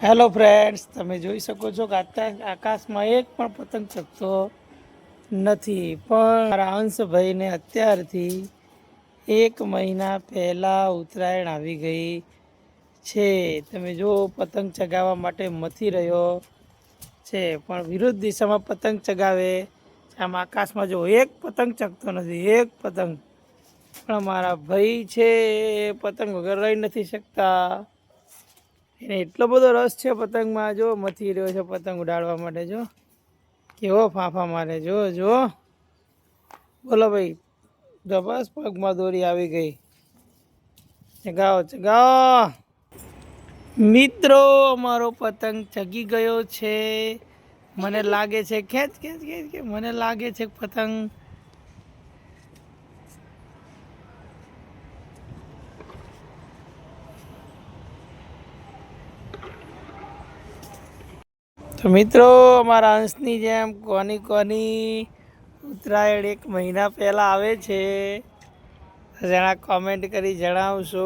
Hello friends, તમે જોઈ શકો છો કે આકાશમાં એક પણ પતંગ ચગતો નથી. પણ મારા અંશભાઈને અત્યારથી 1 મહિના પહેલાં ઉત્તરાયણ આવી ગઈ છે. તમે જો પતંગ ચગાવવા માટે મથી રહ્યો છે, પણ વિરુદ્ધ દિશામાં પતંગ ચગાવે. આમ આકાશમાં જો એક પતંગ ચગતો નથી, એક પતંગ. પણ મારા ભાઈ છે એ પતંગ વગર રહી નથી શકતા. એને એટલો બધો રસ છે પતંગમાં. જો મથી રહ્યો છે પતંગ ઉડાડવા માટે. જો કેવો ફાંફા મારે, જો જો. બોલો ભાઈ, જો બસ પગમાં દોરી આવી ગઈ. ચગાવો ચગાવો મિત્રો, અમારો પતંગ ચગી ગયો છે. મને લાગે છે ખેંચ ખેંચ ખેંચ કે મને લાગે છે પતંગ. તો મિત્રો, અમારા અંશની જેમ કોની કોની ઉત્તરાયણ 1 મહિના પહેલાં આવે છે, જણા કોમેન્ટ કરી જણાવશો.